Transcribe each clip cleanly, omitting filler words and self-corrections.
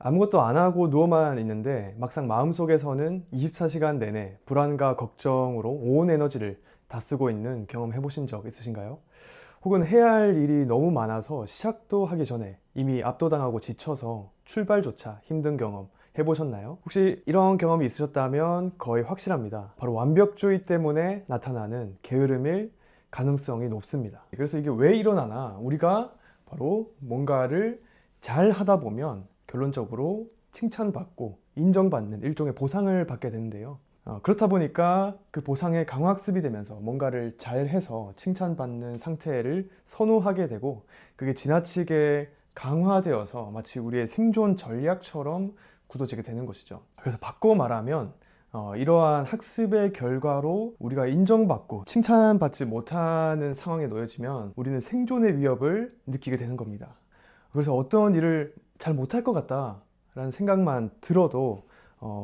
아무것도 안 하고 누워만 있는데 막상 마음속에서는 24시간 내내 불안과 걱정으로 온 에너지를 다 쓰고 있는 경험 해보신 적 있으신가요? 혹은 해야 할 일이 너무 많아서 시작도 하기 전에 이미 압도당하고 지쳐서 출발조차 힘든 경험 해보셨나요? 혹시 이런 경험이 있으셨다면 거의 확실합니다. 바로 완벽주의 때문에 나타나는 게으름일 가능성이 높습니다. 그래서 이게 왜 일어나나? 우리가 바로 뭔가를 잘 하다 보면 결론적으로 칭찬받고 인정받는 일종의 보상을 받게 되는데요. 그렇다 보니까 그 보상에 강학습이 되면서 뭔가를 잘해서 칭찬받는 상태를 선호하게 되고, 그게 지나치게 강화되어서 마치 우리의 생존 전략처럼 굳어지게 되는 것이죠. 그래서 바꿔 말하면 이러한 학습의 결과로 우리가 인정받고 칭찬받지 못하는 상황에 놓여지면 우리는 생존의 위협을 느끼게 되는 겁니다. 그래서 어떤 일을 잘 못할 것 같다 라는 생각만 들어도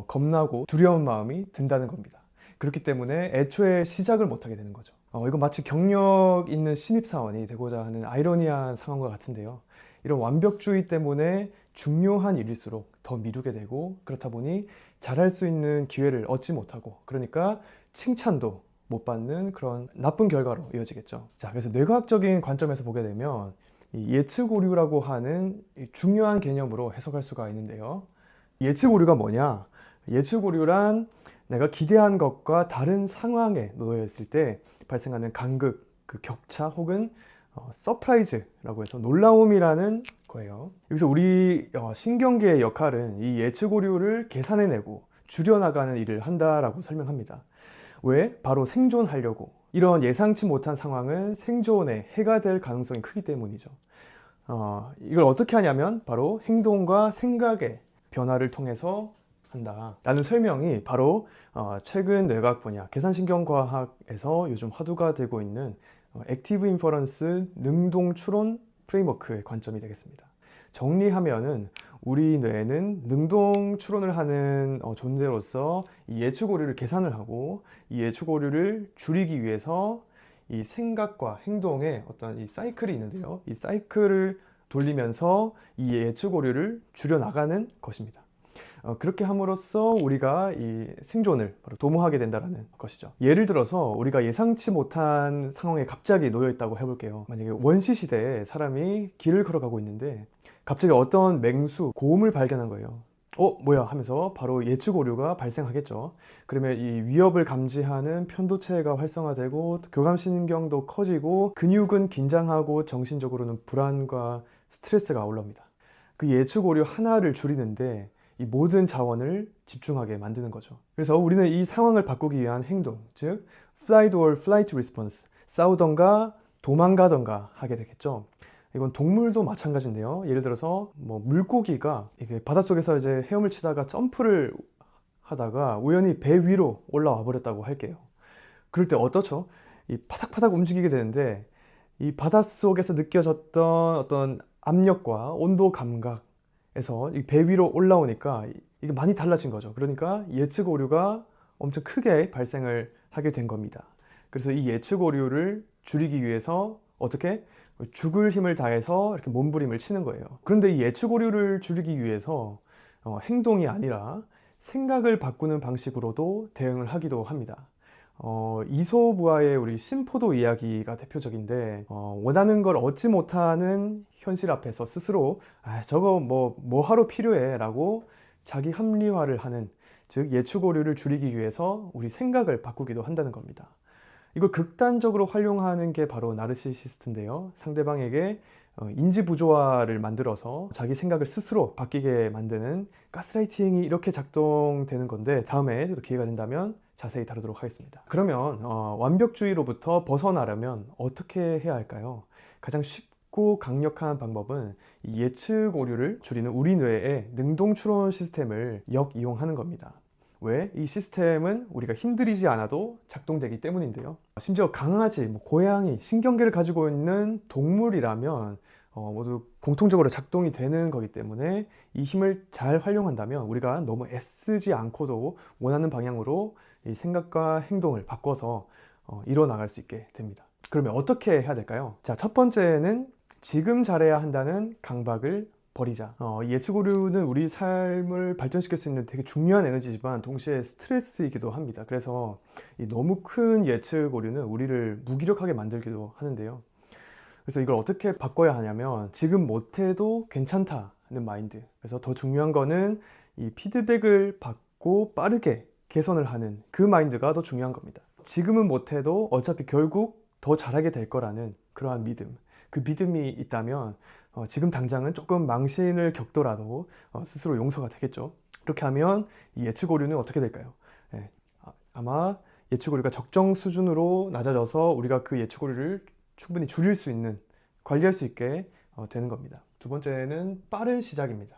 겁나고 두려운 마음이 든다는 겁니다. 그렇기 때문에 애초에 시작을 못하게 되는 거죠. 이건 마치 경력 있는 신입사원이 되고자 하는 아이러니한 상황과 같은데요. 이런 완벽주의 때문에 중요한 일일수록 더 미루게 되고, 그렇다 보니 잘할 수 있는 기회를 얻지 못하고, 그러니까 칭찬도 못 받는 그런 나쁜 결과로 이어지겠죠. 자, 그래서 뇌과학적인 관점에서 보게 되면 이 예측 오류라고 하는 중요한 개념으로 해석할 수가 있는데요. 예측 오류가 뭐냐? 예측 오류란 내가 기대한 것과 다른 상황에 놓여 있을 때 발생하는 간극, 그 격차 혹은 서프라이즈라고 해서 놀라움이라는 거예요. 여기서 우리 신경계의 역할은 이 예측 오류를 계산해내고 줄여나가는 일을 한다라고 설명합니다. 왜? 바로 생존하려고. 이런 예상치 못한 상황은 생존에 해가 될 가능성이 크기 때문이죠. 이걸 어떻게 하냐면 바로 행동과 생각의 변화를 통해서 한다 라는 설명이 바로 최근 뇌과학 분야 계산신경과학에서 요즘 화두가 되고 있는 액티브 인퍼런스 능동 추론 프레임워크의 관점이 되겠습니다. 정리하면은 우리 뇌는 능동 추론을 하는 존재로서 이 예측 오류를 계산을 하고, 이 예측 오류를 줄이기 위해서 이 생각과 행동의 어떤 이 사이클이 있는데요. 이 사이클을 돌리면서 이 예측 오류를 줄여 나가는 것입니다. 그렇게 함으로써 우리가 이 생존을 바로 도모하게 된다는 것이죠. 예를 들어서 우리가 예상치 못한 상황에 갑자기 놓여 있다고 해볼게요. 만약에 원시 시대에 사람이 길을 걸어가고 있는데 갑자기 어떤 맹수, 고음을 발견한 거예요. 뭐야 하면서 바로 예측 오류가 발생하겠죠. 그러면 이 위협을 감지하는 편도체가 활성화되고 교감신경도 커지고 근육은 긴장하고 정신적으로는 불안과 스트레스가 올라옵니다. 그 예측 오류 하나를 줄이는데 이 모든 자원을 집중하게 만드는 거죠. 그래서 우리는 이 상황을 바꾸기 위한 행동, 즉 flight or flight response, 싸우던가 도망가던가 하게 되겠죠. 이건 동물도 마찬가지인데요. 예를 들어서 뭐 물고기가 이게 바닷속에서 이제 헤엄을 치다가 점프를 하다가 우연히 배 위로 올라와 버렸다고 할게요. 그럴 때 어떻죠? 이 파닥파닥 움직이게 되는데 이 바닷속에서 느껴졌던 어떤 압력과 온도 감각에서 이 배 위로 올라오니까 이게 많이 달라진 거죠. 그러니까 예측 오류가 엄청 크게 발생을 하게 된 겁니다. 그래서 이 예측 오류를 줄이기 위해서 어떻게? 죽을 힘을 다해서 이렇게 몸부림을 치는 거예요. 그런데 이 예측 오류를 줄이기 위해서 행동이 아니라 생각을 바꾸는 방식으로도 대응을 하기도 합니다. 이솝우화의 우리 심포도 이야기가 대표적인데, 원하는 걸 얻지 못하는 현실 앞에서 스스로 저거 뭐 하러 필요해 라고 자기 합리화를 하는, 즉 예측 오류를 줄이기 위해서 우리 생각을 바꾸기도 한다는 겁니다. 이걸 극단적으로 활용하는 게 바로 나르시시스트인데요. 상대방에게 인지 부조화를 만들어서 자기 생각을 스스로 바뀌게 만드는 가스라이팅이 이렇게 작동되는 건데, 다음에 또 기회가 된다면 자세히 다루도록 하겠습니다. 그러면 완벽주의로부터 벗어나려면 어떻게 해야 할까요? 가장 쉽고 강력한 방법은 이 예측 오류를 줄이는 우리 뇌의 능동 추론 시스템을 역이용하는 겁니다. 왜? 이 시스템은 우리가 힘들이지 않아도 작동되기 때문인데요. 심지어 강아지, 고양이, 신경계를 가지고 있는 동물이라면 모두 공통적으로 작동이 되는 거기 때문에 이 힘을 잘 활용한다면 우리가 너무 애쓰지 않고도 원하는 방향으로 이 생각과 행동을 바꿔서 이뤄나갈 수 있게 됩니다. 그러면 어떻게 해야 될까요? 자, 첫 번째는 지금 잘해야 한다는 강박을 버리자. 이 예측 오류는 우리 삶을 발전시킬 수 있는 되게 중요한 에너지지만 동시에 스트레스이기도 합니다. 그래서 이 너무 큰 예측 오류는 우리를 무기력하게 만들기도 하는데요. 그래서 이걸 어떻게 바꿔야 하냐면 지금 못해도 괜찮다는 마인드. 그래서 더 중요한 거는 이 피드백을 받고 빠르게 개선을 하는 그 마인드가 더 중요한 겁니다. 지금은 못해도 어차피 결국 더 잘하게 될 거라는 그러한 믿음. 그 믿음이 있다면 지금 당장은 조금 망신을 겪더라도 스스로 용서가 되겠죠. 그렇게 하면 이 예측 오류는 어떻게 될까요? 예, 아마 예측 오류가 적정 수준으로 낮아져서 우리가 그 예측 오류를 충분히 줄일 수 있는, 관리할 수 있게 되는 겁니다. 두 번째는 빠른 시작입니다.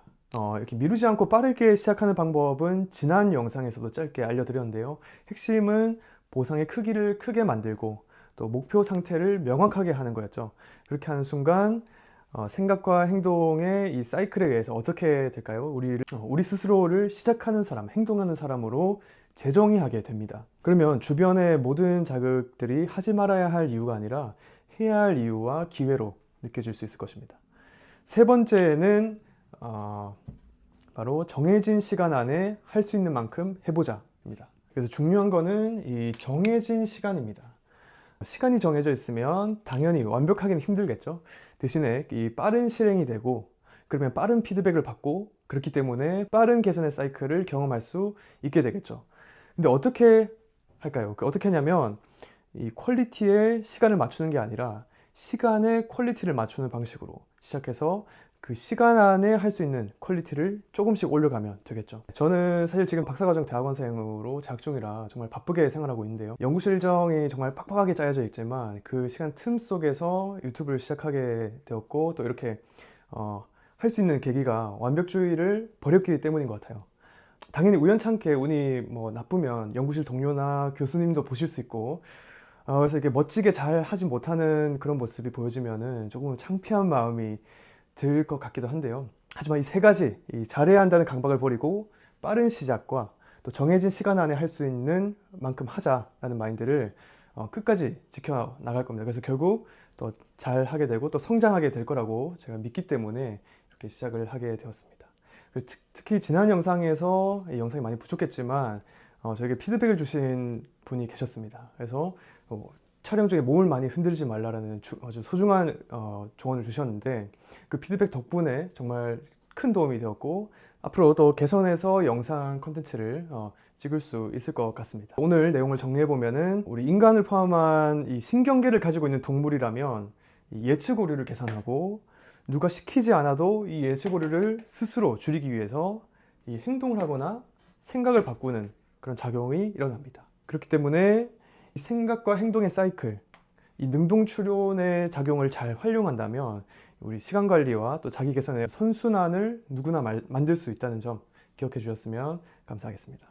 이렇게 미루지 않고 빠르게 시작하는 방법은 지난 영상에서도 짧게 알려드렸는데요. 핵심은 보상의 크기를 크게 만들고 또 목표 상태를 명확하게 하는 거였죠. 그렇게 하는 순간 생각과 행동의 이 사이클에 의해서 어떻게 될까요? 우리 스스로를 시작하는 사람, 행동하는 사람으로 재정의하게 됩니다. 그러면 주변의 모든 자극들이 하지 말아야 할 이유가 아니라 해야 할 이유와 기회로 느껴질 수 있을 것입니다. 세 번째는 바로 정해진 시간 안에 할 수 있는 만큼 해보자입니다. 그래서 중요한 거는 이 정해진 시간입니다. 시간이 정해져 있으면 당연히 완벽하게는 힘들겠죠. 대신에 이 빠른 실행이 되고 그러면 빠른 피드백을 받고 그렇기 때문에 빠른 개선의 사이클을 경험할 수 있게 되겠죠. 근데 어떻게 할까요? 어떻게 하냐면 이 퀄리티에 시간을 맞추는 게 아니라 시간에 퀄리티를 맞추는 방식으로 시작해서 그 시간 안에 할 수 있는 퀄리티를 조금씩 올려가면 되겠죠. 저는 사실 지금 박사과정 대학원생으로 재학 중이라 정말 바쁘게 생활하고 있는데요. 연구실 일정이 정말 빡빡하게 짜여져 있지만 그 시간 틈 속에서 유튜브를 시작하게 되었고 또 이렇게 할 수 있는 계기가 완벽주의를 버렸기 때문인 것 같아요. 당연히 우연찮게 운이 뭐 나쁘면 연구실 동료나 교수님도 보실 수 있고 그래서 이렇게 멋지게 잘 하지 못하는 그런 모습이 보여지면은 조금 창피한 마음이 들 것 같기도 한데요. 하지만 이 세 가지, 이 잘해야 한다는 강박을 버리고 빠른 시작과 또 정해진 시간 안에 할 수 있는 만큼 하자라는 마인드를 끝까지 지켜 나갈 겁니다. 그래서 결국 또 잘하게 되고 또 성장하게 될 거라고 제가 믿기 때문에 이렇게 시작을 하게 되었습니다. 특히 지난 영상에서 이 영상이 많이 부족했지만 저에게 피드백을 주신 분이 계셨습니다. 그래서 촬영 중에 몸을 많이 흔들지 말라라는 아주 소중한 조언을 주셨는데 그 피드백 덕분에 정말 큰 도움이 되었고 앞으로 더 개선해서 영상 컨텐츠를 찍을 수 있을 것 같습니다. 오늘 내용을 정리해보면은 우리 인간을 포함한 이 신경계를 가지고 있는 동물이라면 이 예측 오류를 계산하고 누가 시키지 않아도 이 예측 오류를 스스로 줄이기 위해서 이 행동을 하거나 생각을 바꾸는 그런 작용이 일어납니다. 그렇기 때문에 이 생각과 행동의 사이클, 이 능동출현의 작용을 잘 활용한다면 우리 시간 관리와 또 자기 개선의 선순환을 누구나 만들 수 있다는 점 기억해 주셨으면 감사하겠습니다.